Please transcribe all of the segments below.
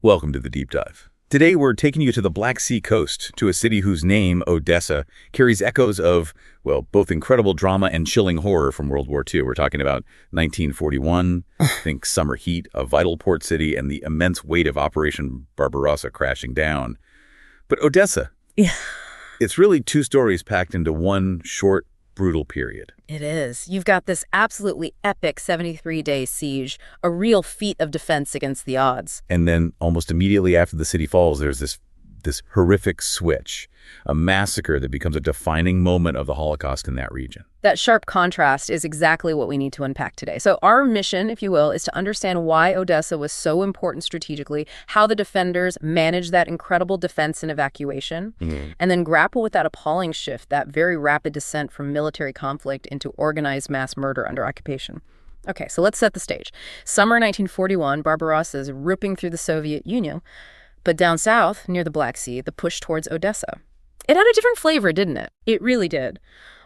Welcome to the Deep Dive. Today we're taking you to the Black Sea coast, to a city whose name, Odessa, carries echoes of, well, both incredible drama and chilling horror from World War II. We're talking about 1941, think summer heat, a vital port city, and the immense weight of Operation Barbarossa crashing down. But Odessa, it's really two stories packed into one short, brutal period. It is. You've got this absolutely epic 73-day siege, a real feat of defense against the odds. And then almost immediately after the city falls, there's this horrific switch, a massacre that becomes a defining moment of the Holocaust in that region. That sharp contrast is exactly what we need to unpack today. So our mission, if you will, is to understand why Odessa was so important strategically, how the defenders managed that incredible defense and evacuation, and then grapple with that appalling shift, that very rapid descent from military conflict into organized mass murder under occupation. Okay, so let's set the stage. Summer 1941, Barbarossa is ripping through the Soviet Union. But down south, near the Black Sea, the push towards Odessa. It had a different flavor, didn't it? It really did.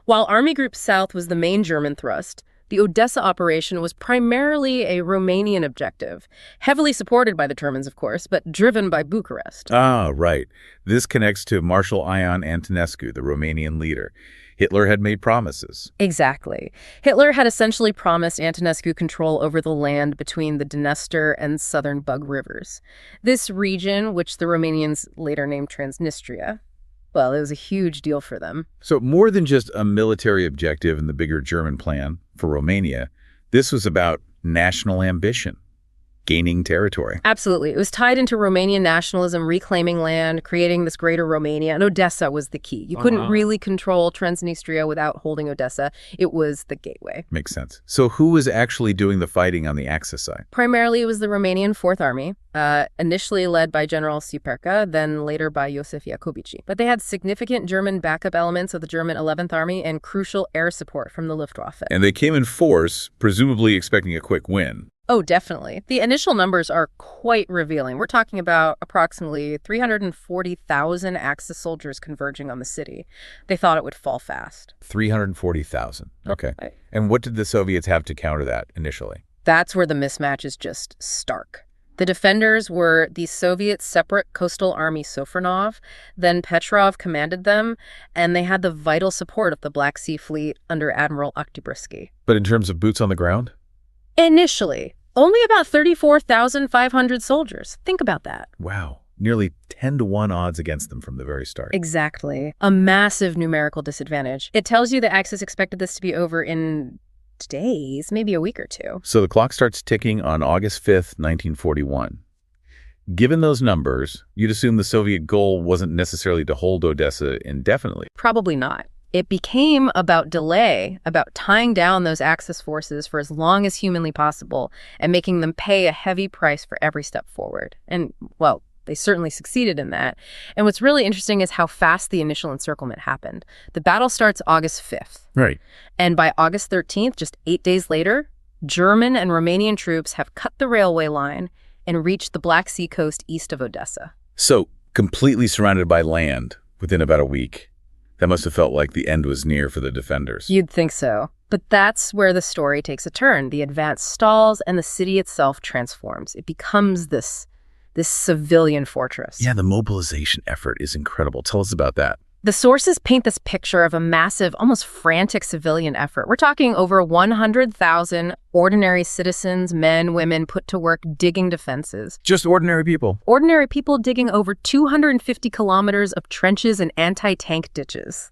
While Army Group South was the main German thrust, the Odessa operation was primarily a Romanian objective, heavily supported by the Germans, of course, but driven by Bucharest. Ah, right. This connects to Marshal Ion Antonescu, the Romanian leader. Hitler had made promises. Exactly. Hitler had essentially promised Antonescu control over the land between the Dniester and southern Bug rivers. This region, which the Romanians later named Transnistria, well, it was a huge deal for them. So more than just a military objective in the bigger German plan for Romania, this was about national ambition, gaining territory. Absolutely. It was tied into Romanian nationalism, reclaiming land, creating this greater Romania, and Odessa was the key. You couldn't really control Transnistria without holding Odessa. It was the gateway. Makes sense. So who was actually doing the fighting on the Axis side? Primarily, it was the Romanian Fourth Army, initially led by General Ciuperca, then later by Iosif Iacobici. But they had significant German backup elements of the German 11th Army and crucial air support from the Luftwaffe. And they came in force, presumably expecting a quick win. Oh, definitely. The initial numbers are quite revealing. We're talking about approximately 340,000 Axis soldiers converging on the city. They thought it would fall fast. 340,000. Okay. Right. And what did the Soviets have to counter that initially? That's where the mismatch is just stark. The defenders were the Soviet separate coastal army Sofronov, then Petrov commanded them, and they had the vital support of the Black Sea Fleet under Admiral Oktyabrski. But in terms of boots on the ground? Initially, only about 34,500 soldiers. Think about that. Wow. Nearly 10-to-1 odds against them from the very start. Exactly. A massive numerical disadvantage. It tells you the Axis expected this to be over in days, maybe a week or two. So the clock starts ticking on August 5th, 1941. Given those numbers, you'd assume the Soviet goal wasn't necessarily to hold Odessa indefinitely. Probably not. It became about delay, about tying down those Axis forces for as long as humanly possible and making them pay a heavy price for every step forward. And, well, they certainly succeeded in that. And what's really interesting is how fast the initial encirclement happened. The battle starts August 5th. Right. And by August 13th, just 8 days later, German and Romanian troops have cut the railway line and reached the Black Sea coast east of Odessa. So, completely surrounded by land within about a week. That must have felt like the end was near for the defenders. You'd think so. But that's where the story takes a turn. The advance stalls and the city itself transforms. It becomes this civilian fortress. Yeah, the mobilization effort is incredible. Tell us about that. The sources paint this picture of a massive, almost frantic civilian effort. We're talking over 100,000 ordinary citizens, men, women, put to work digging defenses. Just ordinary people. Ordinary people digging over 250 kilometers of trenches and anti-tank ditches.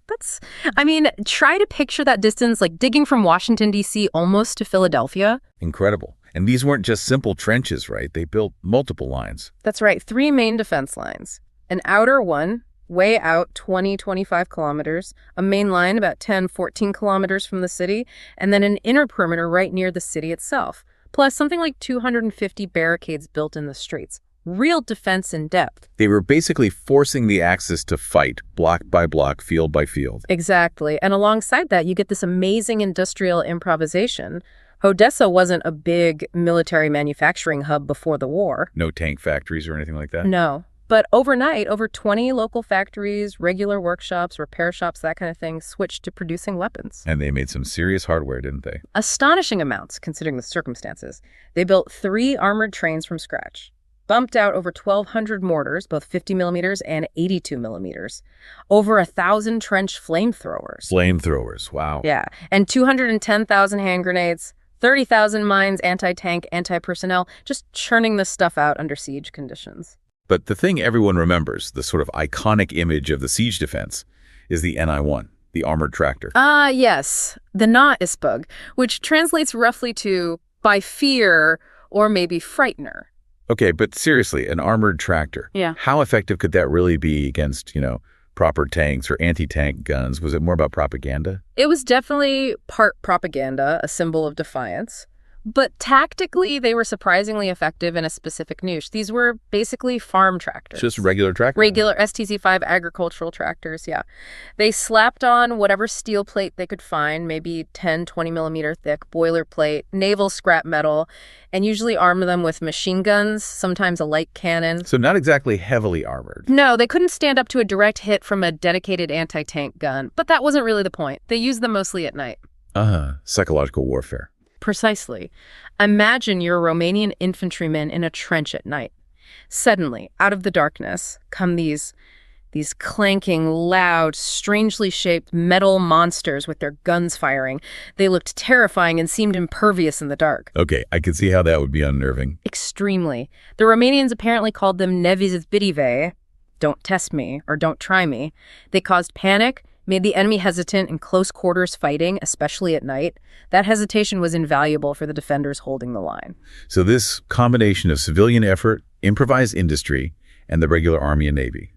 Try to picture that distance, like digging from Washington, D.C. almost to Philadelphia. Incredible. And these weren't just simple trenches, right? They built multiple lines. That's right. 3 main defense lines. An outer one, way out 20-25 kilometers, a main line about 10-14 kilometers from the city, and then an inner perimeter right near the city itself, plus something like 250 barricades built in the streets. Real defense in depth. They were basically forcing the Axis to fight, block by block, field by field. Exactly. And alongside that, you get this amazing industrial improvisation. Odessa wasn't a big military manufacturing hub before the war. No tank factories or anything like that? No. But overnight, over 20 local factories, regular workshops, repair shops, that kind of thing, switched to producing weapons. And they made some serious hardware, didn't they? Astonishing amounts, considering the circumstances. They built 3 armored trains from scratch. bumped out over 1,200 mortars, both 50 millimeters and 82 millimeters, over 1,000 trench flamethrowers. Flamethrowers, wow. Yeah, and 210,000 hand grenades, 30,000 mines, anti-tank, anti-personnel, just churning this stuff out under siege conditions. But the thing everyone remembers, the sort of iconic image of the siege defense, is the NI-1, the armored tractor. Yes, the Na-Isbug, which translates roughly to by fear or maybe frightener. Okay, but seriously, an armored tractor. Yeah. How effective could that really be against, proper tanks or anti-tank guns? Was it more about propaganda? It was definitely part propaganda, a symbol of defiance. But tactically, they were surprisingly effective in a specific niche. These were basically farm tractors. Just regular tractors? Regular STC-5 agricultural tractors, yeah. They slapped on whatever steel plate they could find, maybe 10, 20 millimeter thick, boilerplate, naval scrap metal, and usually armed them with machine guns, sometimes a light cannon. So not exactly heavily armored. No, they couldn't stand up to a direct hit from a dedicated anti-tank gun, but that wasn't really the point. They used them mostly at night. Psychological warfare. Precisely. Imagine you're a Romanian infantryman in a trench at night. Suddenly, out of the darkness, come these clanking, loud, strangely shaped metal monsters with their guns firing. They looked terrifying and seemed impervious in the dark. Okay, I can see how that would be unnerving. Extremely. The Romanians apparently called them nevizividive, don't test me, or don't try me. They caused panic, made the enemy hesitant in close quarters fighting, especially at night. That hesitation was invaluable for the defenders holding the line. So this combination of civilian effort, improvised industry, and the regular army and navy,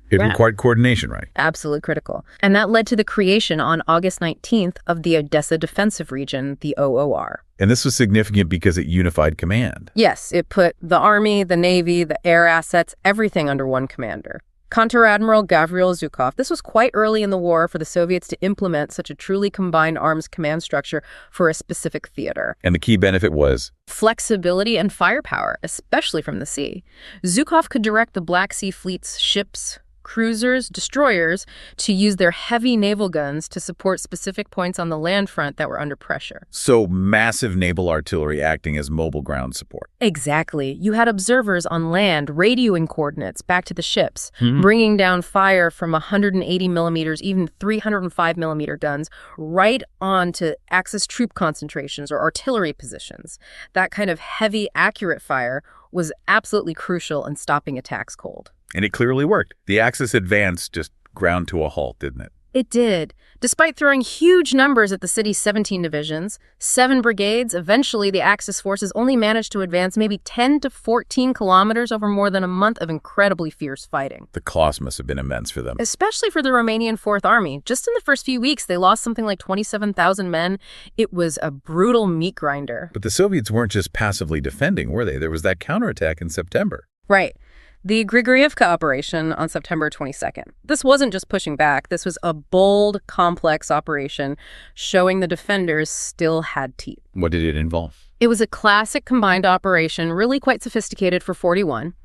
it required coordination, right? Absolutely critical. And that led to the creation on August 19th of the Odessa Defensive Region, the OOR. And this was significant because it unified command. Yes, it put the army, the navy, the air assets, everything under one commander. Counter-Admiral Gavril Zhukov. This was quite early in the war for the Soviets to implement such a truly combined arms command structure for a specific theater. And the key benefit was? Flexibility and firepower, especially from the sea. Zhukov could direct the Black Sea Fleet's ships, cruisers, destroyers to use their heavy naval guns to support specific points on the land front that were under pressure. So massive naval artillery acting as mobile ground support. Exactly. You had observers on land radioing coordinates back to the ships, bringing down fire from 180 millimeters, even 305 millimeter guns, right onto Axis troop concentrations or artillery positions. That kind of heavy, accurate fire was absolutely crucial in stopping attacks cold. And it clearly worked. The Axis advance just ground to a halt, didn't it? It did. Despite throwing huge numbers at the city's 17 divisions, 7 brigades, eventually the Axis forces only managed to advance maybe 10 to 14 kilometers over more than a month of incredibly fierce fighting. The cost must have been immense for them. Especially for the Romanian Fourth Army. Just in the first few weeks, they lost something like 27,000 men. It was a brutal meat grinder. But the Soviets weren't just passively defending, were they? There was that counterattack in September. Right. The Grigorievka operation on September 22nd. This wasn't just pushing back. This was a bold, complex operation showing the defenders still had teeth. What did it involve? It was a classic combined operation, really quite sophisticated for 41.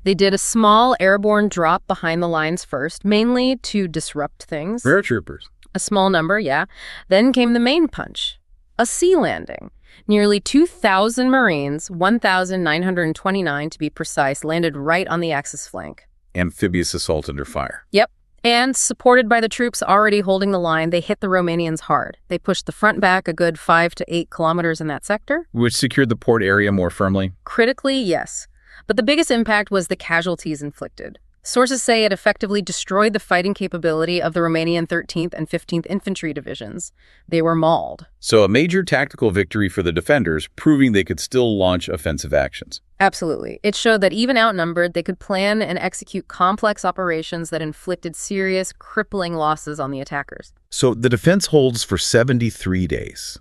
They did a small airborne drop behind the lines first, mainly to disrupt things. Paratroopers. A small number, yeah. Then came the main punch, a sea landing. Nearly 2,000 Marines, 1,929 to be precise, landed right on the Axis flank. Amphibious assault under fire. Yep. And supported by the troops already holding the line, they hit the Romanians hard. They pushed the front back a good 5 to 8 kilometers in that sector. Which secured the port area more firmly? Critically, yes. But the biggest impact was the casualties inflicted. Sources say it effectively destroyed the fighting capability of the Romanian 13th and 15th Infantry Divisions. They were mauled. So a major tactical victory for the defenders, proving they could still launch offensive actions. Absolutely. It showed that even outnumbered, they could plan and execute complex operations that inflicted serious, crippling losses on the attackers. So the defense holds for 73 days.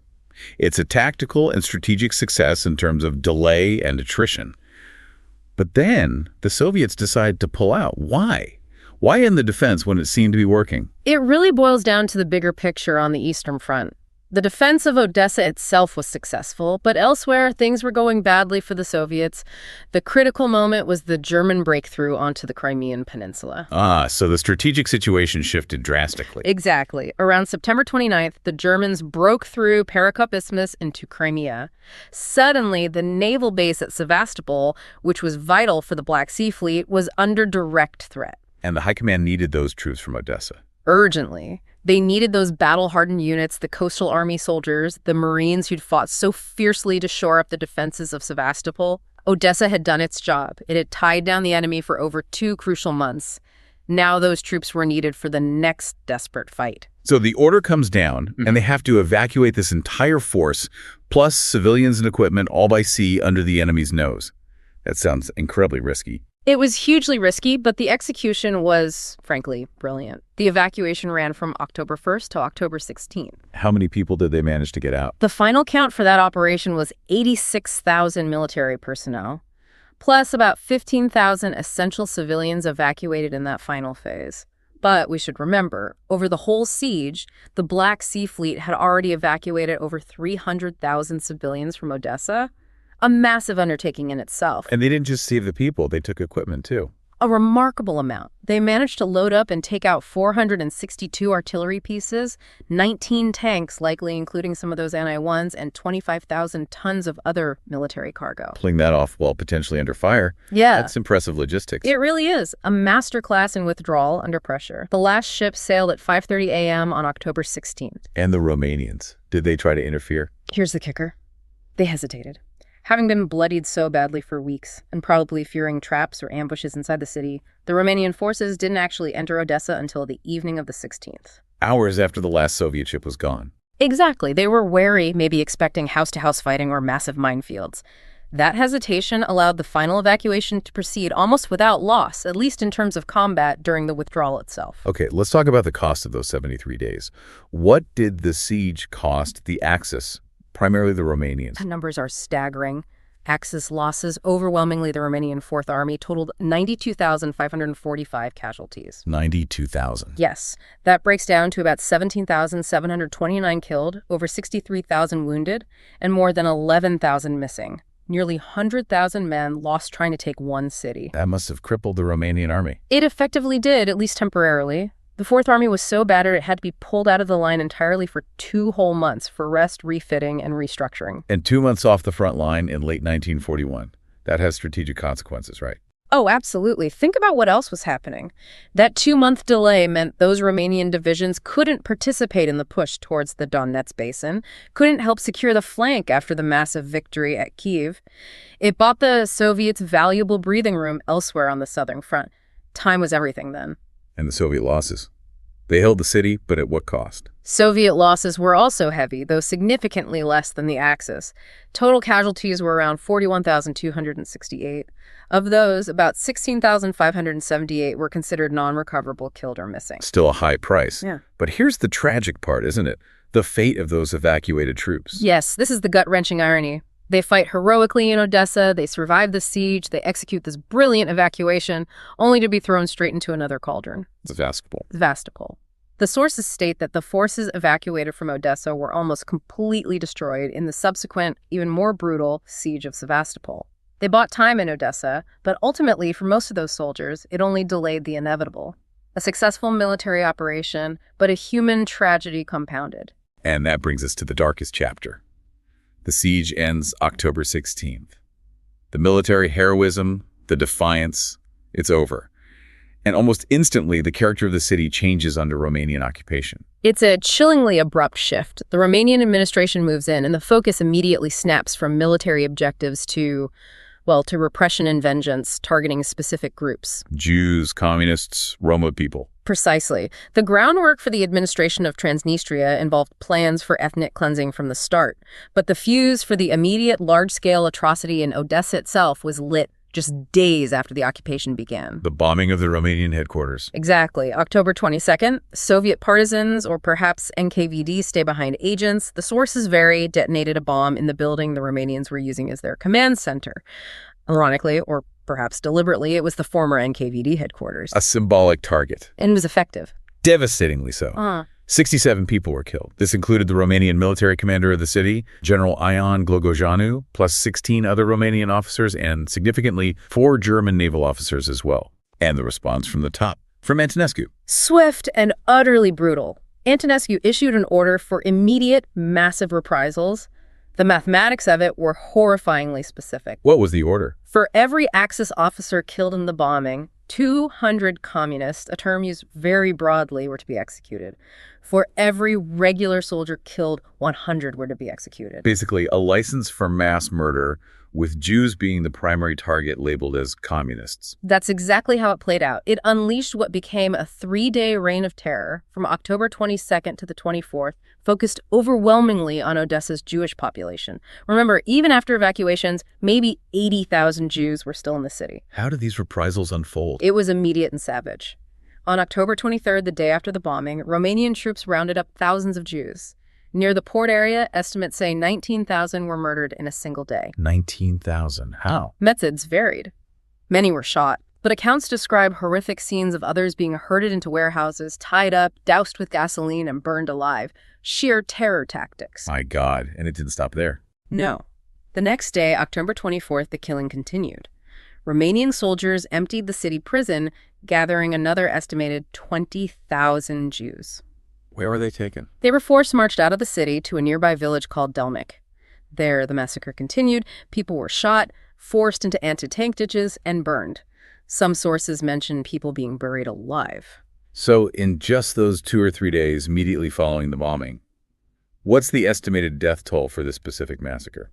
It's a tactical and strategic success in terms of delay and attrition. But then the Soviets decide to pull out. Why? Why end the defense when it seemed to be working? It really boils down to the bigger picture on the Eastern Front. The defense of Odessa itself was successful, but elsewhere things were going badly for the Soviets. The critical moment was the German breakthrough onto the Crimean Peninsula. So the strategic situation shifted drastically. Exactly. Around September 29th, the Germans broke through Perekop Isthmus into Crimea. Suddenly, the naval base at Sevastopol, which was vital for the Black Sea Fleet, was under direct threat. And the high command needed those troops from Odessa. Urgently. They needed those battle-hardened units, the coastal army soldiers, the Marines who'd fought so fiercely to shore up the defenses of Sevastopol. Odessa had done its job. It had tied down the enemy for over 2 crucial months. Now those troops were needed for the next desperate fight. So the order comes down, and they have to evacuate this entire force, plus civilians and equipment, all by sea under the enemy's nose. That sounds incredibly risky. It was hugely risky, but the execution was, frankly, brilliant. The evacuation ran from October 1st to October 16th. How many people did they manage to get out? The final count for that operation was 86,000 military personnel, plus about 15,000 essential civilians evacuated in that final phase. But we should remember, over the whole siege, the Black Sea Fleet had already evacuated over 300,000 civilians from Odessa. A massive undertaking in itself. And they didn't just save the people, they took equipment too. A remarkable amount. They managed to load up and take out 462 artillery pieces, 19 tanks, likely including some of those anti-1s, and 25,000 tons of other military cargo. Pulling that off while potentially under fire. Yeah. That's impressive logistics. It really is. A masterclass in withdrawal under pressure. The last ship sailed at 5:30 a.m. on October 16th. And the Romanians, did they try to interfere? Here's the kicker. They hesitated. Having been bloodied so badly for weeks, and probably fearing traps or ambushes inside the city, the Romanian forces didn't actually enter Odessa until the evening of the 16th. Hours after the last Soviet ship was gone. Exactly. They were wary, maybe expecting house-to-house fighting or massive minefields. That hesitation allowed the final evacuation to proceed almost without loss, at least in terms of combat during the withdrawal itself. Okay, let's talk about the cost of those 73 days. What did the siege cost the Axis, primarily the Romanians? The numbers are staggering. Axis losses, overwhelmingly the Romanian Fourth Army, totaled 92,545 casualties. 92,000. Yes. That breaks down to about 17,729 killed, over 63,000 wounded, and more than 11,000 missing. Nearly 100,000 men lost trying to take one city. That must have crippled the Romanian army. It effectively did, at least temporarily. The Fourth Army was so battered it had to be pulled out of the line entirely for 2 whole months for rest, refitting, and restructuring. And 2 months off the front line in late 1941. That has strategic consequences, right? Oh, absolutely. Think about what else was happening. That 2-month delay meant those Romanian divisions couldn't participate in the push towards the Donetsk basin, couldn't help secure the flank after the massive victory at Kyiv. It bought the Soviets valuable breathing room elsewhere on the southern front. Time was everything then. And the Soviet losses. They held the city, but at what cost? Soviet losses were also heavy, though significantly less than the Axis. Total casualties were around 41,268. Of those, about 16,578 were considered non-recoverable, killed or missing. Still a high price. Yeah. But here's the tragic part, isn't it? The fate of those evacuated troops. Yes, this is the gut-wrenching irony. They fight heroically in Odessa, they survive the siege, they execute this brilliant evacuation, only to be thrown straight into another cauldron. Sevastopol. The sources state that the forces evacuated from Odessa were almost completely destroyed in the subsequent, even more brutal, siege of Sevastopol. They bought time in Odessa, but ultimately, for most of those soldiers, it only delayed the inevitable. A successful military operation, but a human tragedy compounded. And that brings us to the darkest chapter. The siege ends October 16th. The military heroism, the defiance, it's over. And almost instantly, the character of the city changes under Romanian occupation. It's a chillingly abrupt shift. The Romanian administration moves in, and the focus immediately snaps from military objectives to repression and vengeance, targeting specific groups. Jews, communists, Roma people. Precisely. The groundwork for the administration of Transnistria involved plans for ethnic cleansing from the start, but the fuse for the immediate large-scale atrocity in Odessa itself was lit just days after the occupation began. The bombing of the Romanian headquarters. Exactly. October 22nd, Soviet partisans, or perhaps NKVD stay-behind agents, the sources vary, detonated a bomb in the building the Romanians were using as their command center. Ironically, or perhaps deliberately, it was the former NKVD headquarters. A symbolic target. And it was effective. Devastatingly so. 67 people were killed. This included the Romanian military commander of the city, General Ion Glogojanu, plus 16 other Romanian officers, and significantly 4 German naval officers as well. And the response from the top, from Antonescu. Swift and utterly brutal. Antonescu issued an order for immediate, massive reprisals. The mathematics of it were horrifyingly specific. What was the order? For every Axis officer killed in the bombing, 200 communists, a term used very broadly, were to be executed. For every regular soldier killed, 100 were to be executed. Basically, a license for mass murder, with Jews being the primary target labeled as communists. That's exactly how it played out. It unleashed what became a 3-day reign of terror from October 22nd to the 24th, focused overwhelmingly on Odessa's Jewish population. Remember, even after evacuations, maybe 80,000 Jews were still in the city. How did these reprisals unfold? It was immediate and savage. On October 23rd, the day after the bombing, Romanian troops rounded up thousands of Jews. Near the port area, estimates say 19,000 were murdered in a single day. 19,000. How? Methods varied. Many were shot, but accounts describe horrific scenes of others being herded into warehouses, tied up, doused with gasoline, and burned alive. Sheer terror tactics. My God, and it didn't stop there. No. The next day, October 24th, the killing continued. Romanian soldiers emptied the city prison, gathering another estimated 20,000 Jews. Where were they taken? They were force-marched out of the city to a nearby village called Delnic. There, the massacre continued. People were shot, forced into anti-tank ditches, and burned. Some sources mention people being buried alive. So in just those 2 or 3 days immediately following the bombing, what's the estimated death toll for this specific massacre?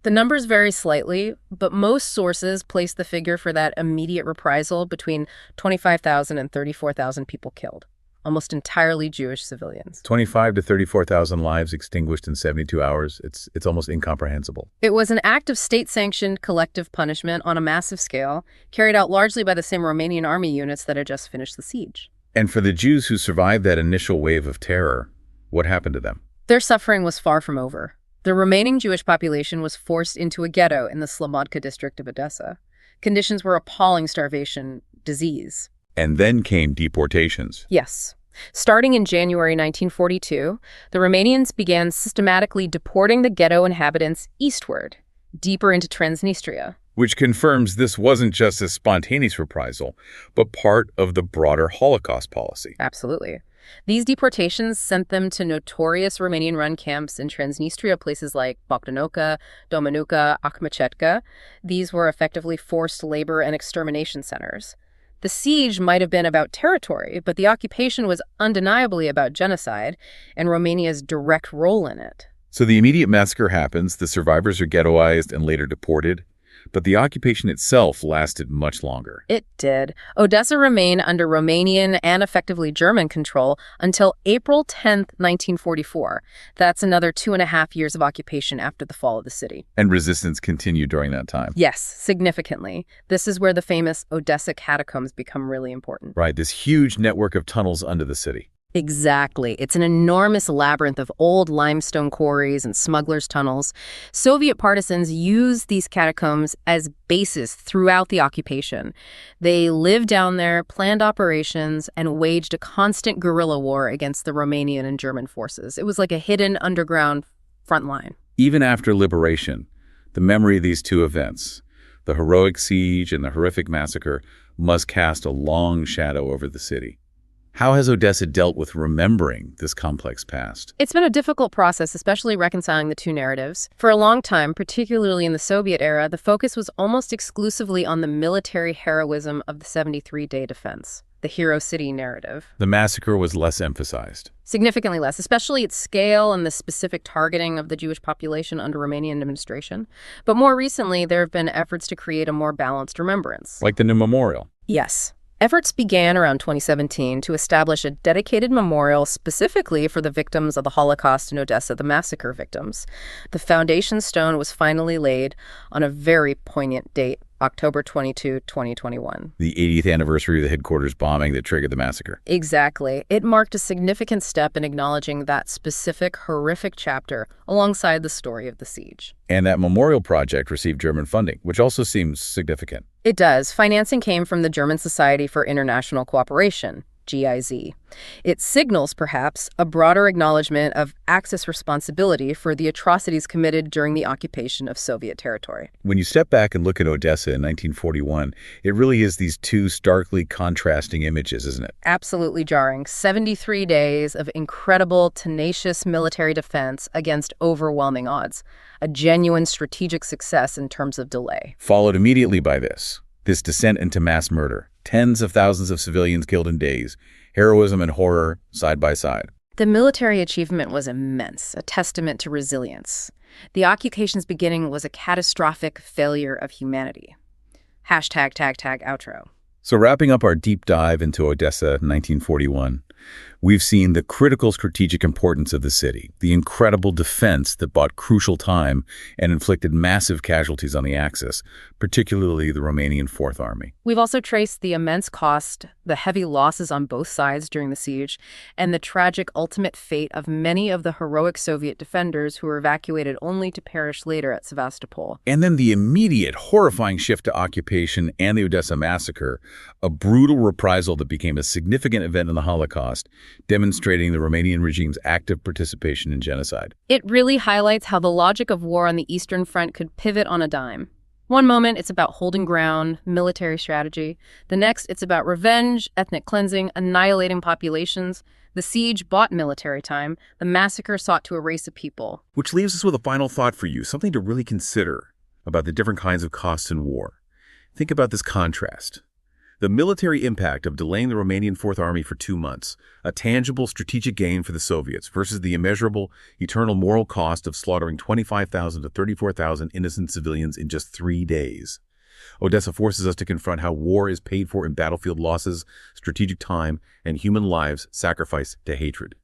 The numbers vary slightly, but most sources place the figure for that immediate reprisal between 25,000 and 34,000 people killed. Almost entirely Jewish civilians. 25 to 34,000 lives extinguished in 72 hours. It's almost incomprehensible. It was an act of state-sanctioned collective punishment on a massive scale, carried out largely by the same Romanian army units that had just finished the siege. And for the Jews who survived that initial wave of terror, what happened to them? Their suffering was far from over. The remaining Jewish population was forced into a ghetto in the Slobodka district of Odessa. Conditions were appalling: starvation, disease. And then came deportations. Yes. Starting in January 1942, the Romanians began systematically deporting the ghetto inhabitants eastward, deeper into Transnistria. Which confirms this wasn't just a spontaneous reprisal, but part of the broader Holocaust policy. Absolutely. These deportations sent them to notorious Romanian-run camps in Transnistria, places like Bogdanovka, Domanuka, Akhmechetka. These were effectively forced labor and extermination centers. The siege might have been about territory, but the occupation was undeniably about genocide and Romania's direct role in it. So the immediate massacre happens, the survivors are ghettoized and later deported, but the occupation itself lasted much longer. It did. Odessa remained under Romanian and effectively German control until April 10, 1944. That's another 2.5 years of occupation after the fall of the city. And resistance continued during that time. Yes, significantly. This is where the famous Odessa catacombs become really important. Right, this huge network of tunnels under the city. Exactly. It's an enormous labyrinth of old limestone quarries and smugglers' tunnels. Soviet partisans used these catacombs as bases throughout the occupation. They lived down there, planned operations, and waged a constant guerrilla war against the Romanian and German forces. It was like a hidden underground front line. Even after liberation, the memory of these two events, the heroic siege and the horrific massacre, must cast a long shadow over the city. How has Odessa dealt with remembering this complex past? It's been a difficult process, especially reconciling the two narratives. For a long time, particularly in the Soviet era, the focus was almost exclusively on the military heroism of the 73-day defense, the hero city narrative. The massacre was less emphasized. Significantly less, especially its scale and the specific targeting of the Jewish population under Romanian administration. But more recently, there have been efforts to create a more balanced remembrance. Like the new memorial. Yes. Efforts began around 2017 to establish a dedicated memorial specifically for the victims of the Holocaust in Odessa, the massacre victims. The foundation stone was finally laid on a very poignant date, October 22, 2021. The 80th anniversary of the headquarters bombing that triggered the massacre. Exactly. It marked a significant step in acknowledging that specific horrific chapter alongside the story of the siege. And that memorial project received German funding, which also seems significant. It does. Financing came from the German Society for International Cooperation, GIZ. It signals, perhaps, a broader acknowledgement of Axis responsibility for the atrocities committed during the occupation of Soviet territory. When you step back and look at Odessa in 1941, it really is these two starkly contrasting images, isn't it? Absolutely jarring. 73 days of incredible, tenacious military defense against overwhelming odds. A genuine strategic success in terms of delay. Followed immediately by this descent into mass murder. Tens of thousands of civilians killed in days. Heroism and horror side by side. The military achievement was immense, a testament to resilience. The occupation's beginning was a catastrophic failure of humanity. Hashtag tag outro. So wrapping up our deep dive into Odessa 1941, we've seen the critical strategic importance of the city, the incredible defense that bought crucial time and inflicted massive casualties on the Axis, particularly the Romanian Fourth Army. We've also traced the immense cost, the heavy losses on both sides during the siege, and the tragic ultimate fate of many of the heroic Soviet defenders who were evacuated only to perish later at Sevastopol. And then the immediate, horrifying shift to occupation and the Odessa massacre, a brutal reprisal that became a significant event in the Holocaust, demonstrating the Romanian regime's active participation in genocide. It really highlights how the logic of war on the Eastern Front could pivot on a dime. One moment, it's about holding ground, military strategy. The next, it's about revenge, ethnic cleansing, annihilating populations. The siege bought military time. The massacre sought to erase a people. Which leaves us with a final thought for you, something to really consider about the different kinds of costs in war. Think about this contrast. The military impact of delaying the Romanian Fourth Army for 2 months, a tangible strategic gain for the Soviets, versus the immeasurable, eternal moral cost of slaughtering 25,000 to 34,000 innocent civilians in just 3 days. Odessa forces us to confront how war is paid for in battlefield losses, strategic time, and human lives sacrificed to hatred.